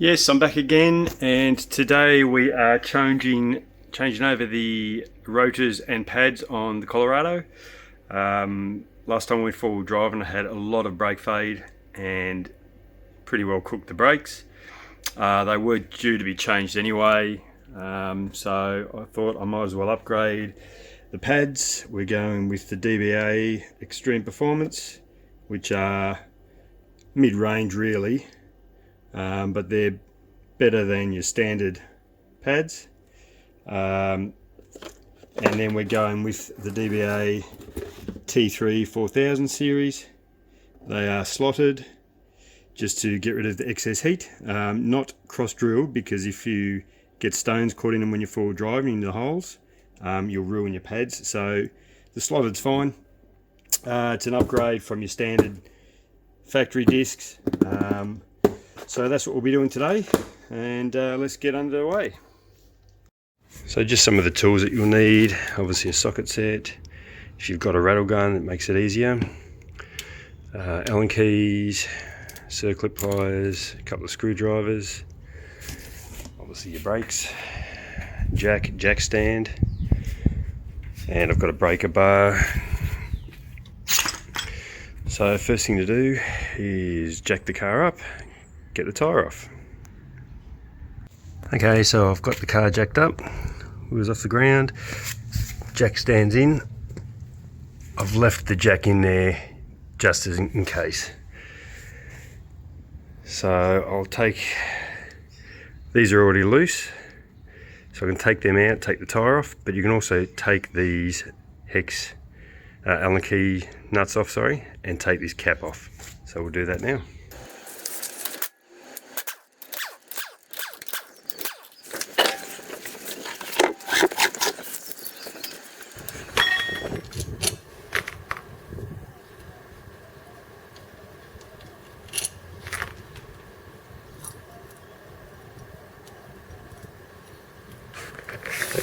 Yes, I'm back again, and today we are changing over the rotors and pads on the Colorado. Last time we went four-wheel drive and I had a lot of brake fade and pretty well cooked the brakes. They were due to be changed anyway, so I thought I might as well upgrade the pads. We're going with the DBA Extreme Performance, which are mid-range really. But they're better than your standard pads, and then we're going with the DBA T3 4000 series. They are slotted just to get rid of the excess heat, not cross drilled, because if you get stones caught in them when you're forward driving in the holes, you'll ruin your pads. So the slotted's fine. It's an upgrade from your standard factory discs. So that's what we'll be doing today, and let's get underway. So just some of the tools that you'll need: obviously a socket set. If you've got a rattle gun, it makes it easier. Allen keys, circlip pliers, a couple of screwdrivers, obviously your brakes, jack stand, and I've got a breaker bar. So first thing to do is jack the car up, get the tyre off. Okay, so I've got the car jacked up, wheels off the ground, jack stands in. I've left the jack in there just as in case. So I'll take, these are already loose, so I can take them out, take the tyre off, but you can also take these hex Allen key nuts off, and take this cap off. So we'll do that now.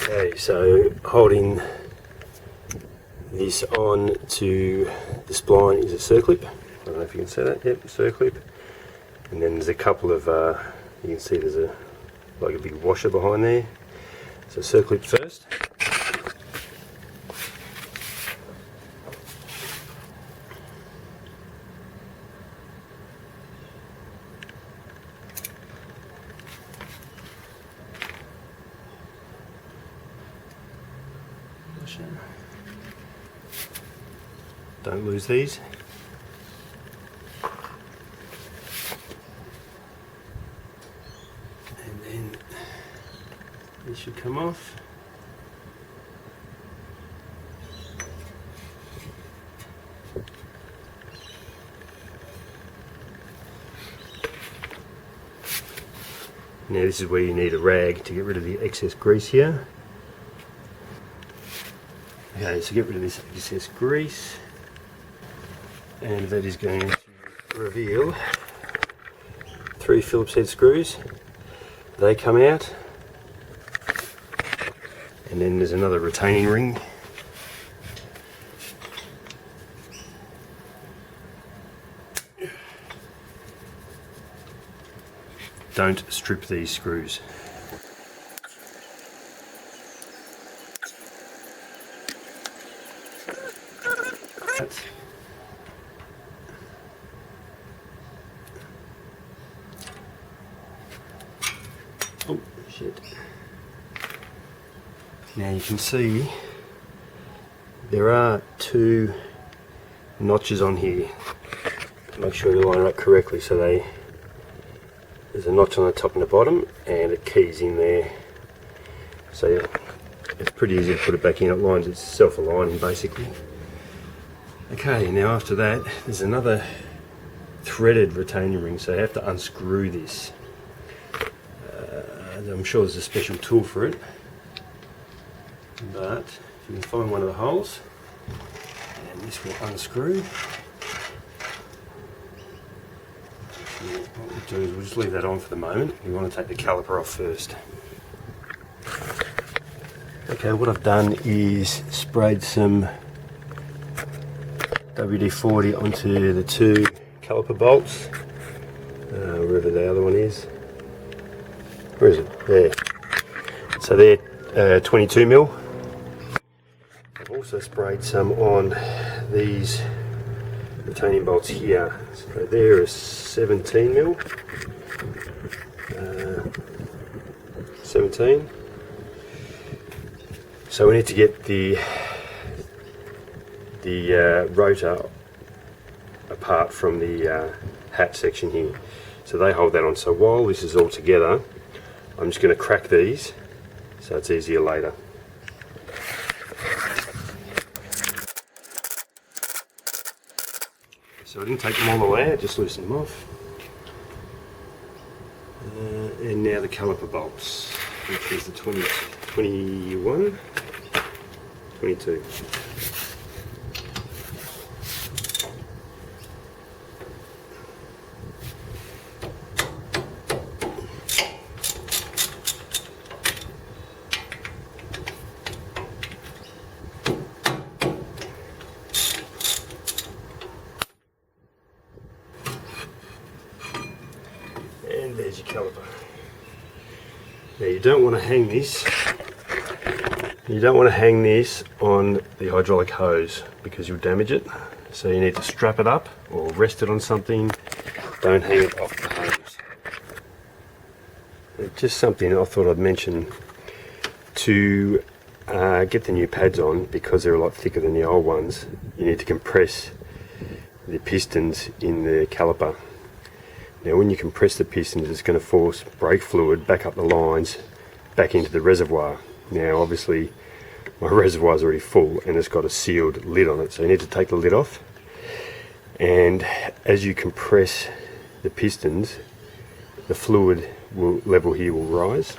Okay, so holding this on to the spline is a circlip. I don't know if you can see that. Yep, circlip. And then there's a couple of, you can see there's like a big washer behind there. So circlip first. Don't lose these. And then this should come off. Now this is where you need a rag to get rid of the excess grease here. Okay, so get rid of this excess grease. And that is going to reveal 3 Phillips head screws. They come out, and then there's another retaining ring. Don't strip these screws. Oh shit. Now you can see there are 2 notches on here. Make sure you line it up correctly, so there's a notch on the top and the bottom, and it keys in there. So it's pretty easy to put it back in. It lines, it's self-aligning basically. Okay, now after that there's another threaded retaining ring, so you have to unscrew this. I'm sure there's a special tool for it, but if you can find one of the holes, and this will unscrew. What we'll do is we'll just leave that on for the moment. We want to take the caliper off first. Okay, what I've done is sprayed some WD-40 onto the 2 caliper bolts, wherever the other one is. Where is it? There. So they're 22 mil. I've also sprayed some on these retaining bolts here. So there is 17 mil. 17. So we need to get the rotor apart from the hat section here. So they hold that on. So while this is all together, I'm just going to crack these so it's easier later. So I didn't take them all the way out, just loosen them off. And now the caliper bolts, which is the 21, 22. And there's your caliper. Now you don't want to hang this. You don't want to hang this on the hydraulic hose because you'll damage it. So you need to strap it up or rest it on something. Don't hang it off the hose. It's just something I thought I'd mention to get the new pads on, because they're a lot thicker than the old ones. You need to compress the pistons in the caliper. Now when you compress the pistons, it's going to force brake fluid back up the lines, back into the reservoir. Now obviously my reservoir is already full and it's got a sealed lid on it, so you need to take the lid off. And as you compress the pistons, the fluid level here will rise.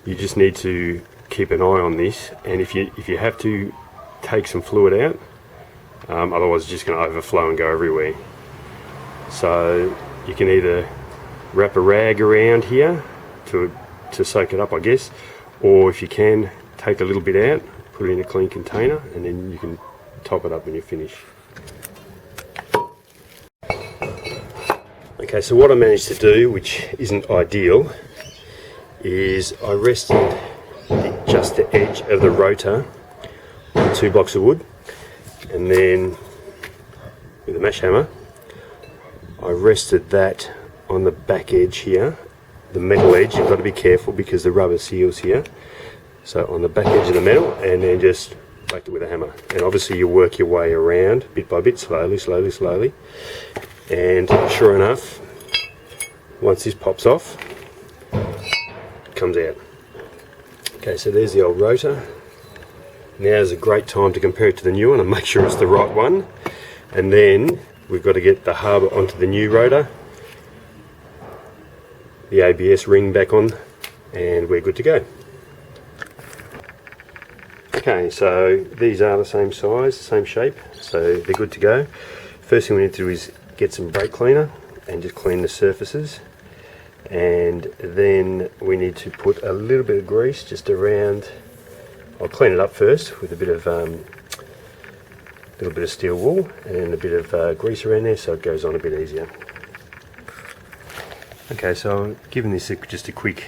You just need to keep an eye on this, and if you have to take some fluid out, otherwise it's just going to overflow and go everywhere. So you can either wrap a rag around here to soak it up, I guess, or if you can, take a little bit out, put it in a clean container, and then you can top it up when you finish. Okay, so what I managed to do, which isn't ideal, is I rested just the edge of the rotor on 2 blocks of wood, and then with a mesh hammer I rested that on the back edge here, the metal edge. You've got to be careful because the rubber seals here. So on the back edge of the metal, and then just whacked it with a hammer. And obviously you work your way around bit by bit, slowly, and sure enough, once this pops off, it comes out. Okay, so there's the old rotor. Now is a great time to compare it to the new one and make sure it's the right one. And then we've got to get the hub onto the new rotor, the ABS ring back on, and we're good to go. Okay, so these are the same size, same shape, so they're good to go. First thing we need to do is get some brake cleaner and just clean the surfaces. And then we need to put a little bit of grease just around. I'll clean it up first with a bit of little bit of steel wool and a bit of grease around there, so it goes on a bit easier. Okay, so I'm giving this just a quick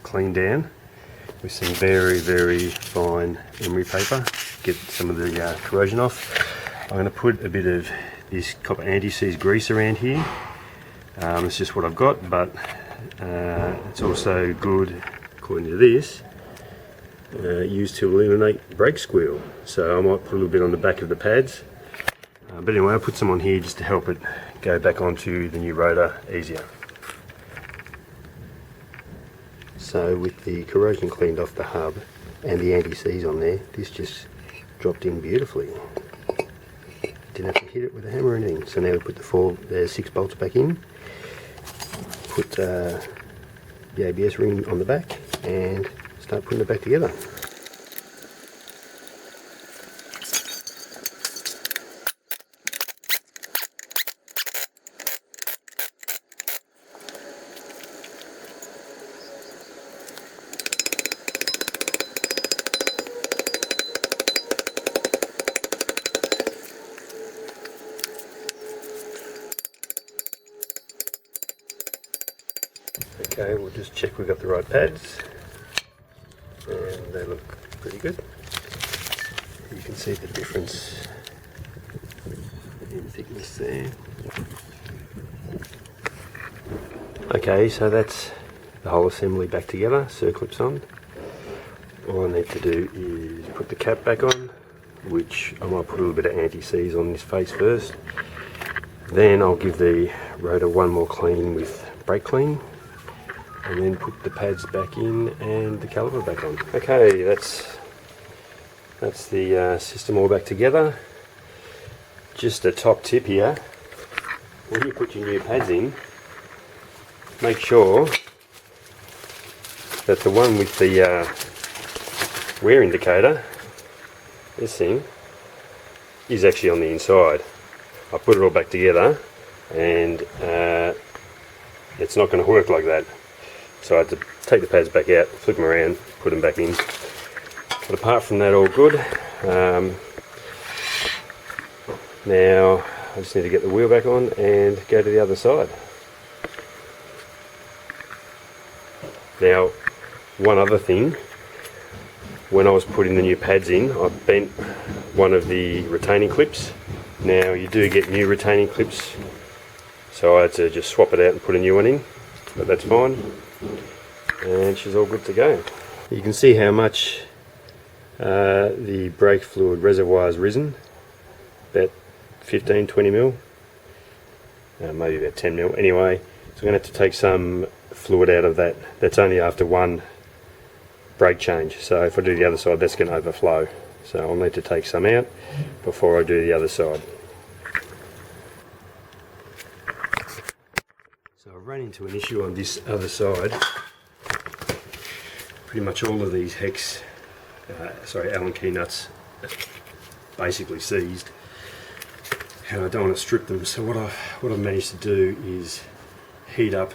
clean down with some very, very fine emery paper. Get some of the corrosion off. I'm going to put a bit of this copper anti-seize grease around here. It's just what I've got, but it's also good, according to this, used to eliminate brake squeal. So I might put a little bit on the back of the pads. But anyway, I'll put some on here just to help it go back onto the new rotor easier. So with the corrosion cleaned off the hub and the anti-seize on there, this just dropped in beautifully. Didn't have to hit it with a hammer or anything. So now we put the 6 bolts back in, put the ABS ring on the back, and start putting it back together. Okay, we'll just check we've got the right pads, and they look pretty good. You can see the difference in thickness there. Okay, so that's the whole assembly back together, circlips on. All I need to do is put the cap back on, which I might put a little bit of anti-seize on this face first. Then I'll give the rotor one more clean with brake clean, and then put the pads back in and the caliper back on. Okay, that's the system all back together. Just a top tip here, when you put your new pads in, make sure that the one with the wear indicator, this thing, is actually on the inside. I put it all back together and it's not going to work like that. So I had to take the pads back out, flip them around, put them back in. But apart from that, all good. Now I just need to get the wheel back on and go to the other side. Now, one other thing, when I was putting the new pads in, I bent one of the retaining clips. Now you do get new retaining clips, so I had to just swap it out and put a new one in, but that's fine. And she's all good to go. You can see how much the brake fluid reservoir has risen, about 15-20 mil, maybe about 10 mil. Anyway, so I'm going to have to take some fluid out of that. That's only after one brake change, so if I do the other side, that's going to overflow. So I'll need to take some out before I do the other side. So I've run into an issue on this other side. Pretty much all of these Allen key nuts are basically seized, and I don't want to strip them. So what I've managed to do is heat up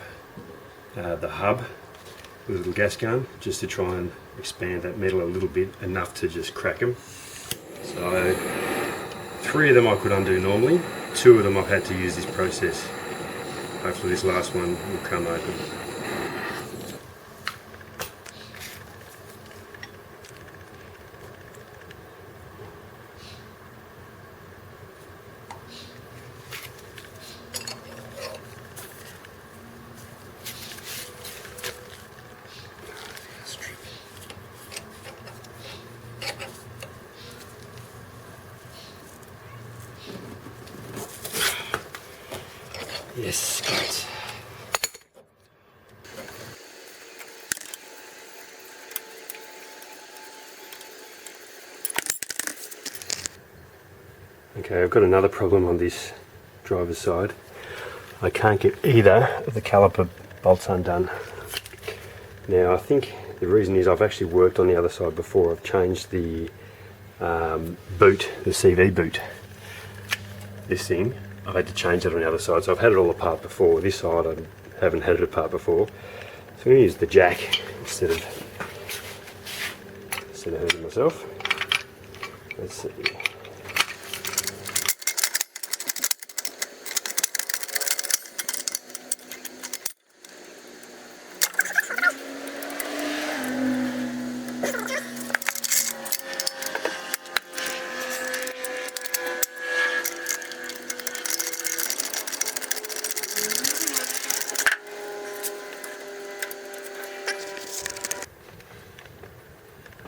the hub with a little gas gun, just to try and expand that metal a little bit, enough to just crack them. So 3 of them I could undo normally, 2 of them I've had to use this process. Hopefully this last one will come open. Yes, great. Okay, I've got another problem on this driver's side. I can't get either of the caliper bolts undone. Now I think the reason is I've actually worked on the other side before. I've changed the boot, the CV boot. This thing, I've had to change it on the other side, so I've had it all apart before. This side I haven't had it apart before. So I'm going to use the jack instead of hurting myself. Let's see.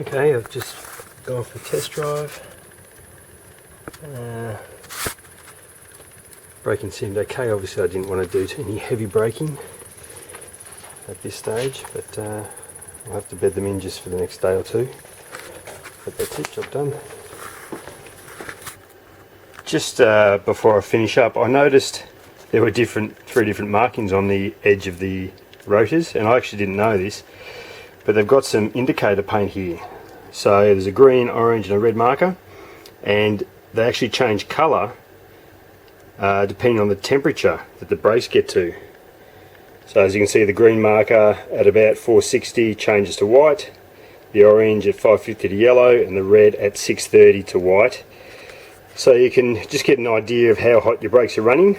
Okay, I've just gone for a test drive. Braking seemed okay. Obviously I didn't want to do any heavy braking at this stage, but I'll have to bed them in just for the next day or two. But that's it, job done. Just before I finish up, I noticed there were 3 different markings on the edge of the rotors, and I actually didn't know this, but they've got some indicator paint here. So there's a green, orange and a red marker, and they actually change colour depending on the temperature that the brakes get to. So as you can see, the green marker at about 460 changes to white, the orange at 550 to yellow, and the red at 630 to white. So you can just get an idea of how hot your brakes are running.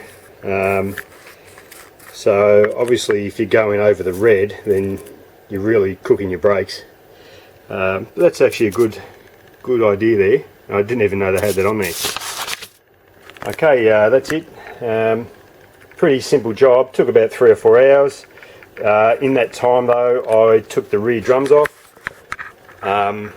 So obviously if you're going over the red, then you're really cooking your brakes. That's actually a good idea there. I didn't even know they had that on there. Okay, that's it. Pretty simple job, took about 3 or 4 hours. In that time though, I took the rear drums off. I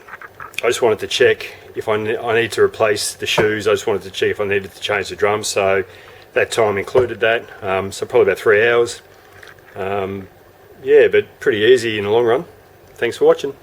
just wanted to check if I need to replace the shoes. I just wanted to check if I needed to change the drums, so that time included that. So probably about 3 hours. Yeah, but pretty easy in the long run. Thanks for watching.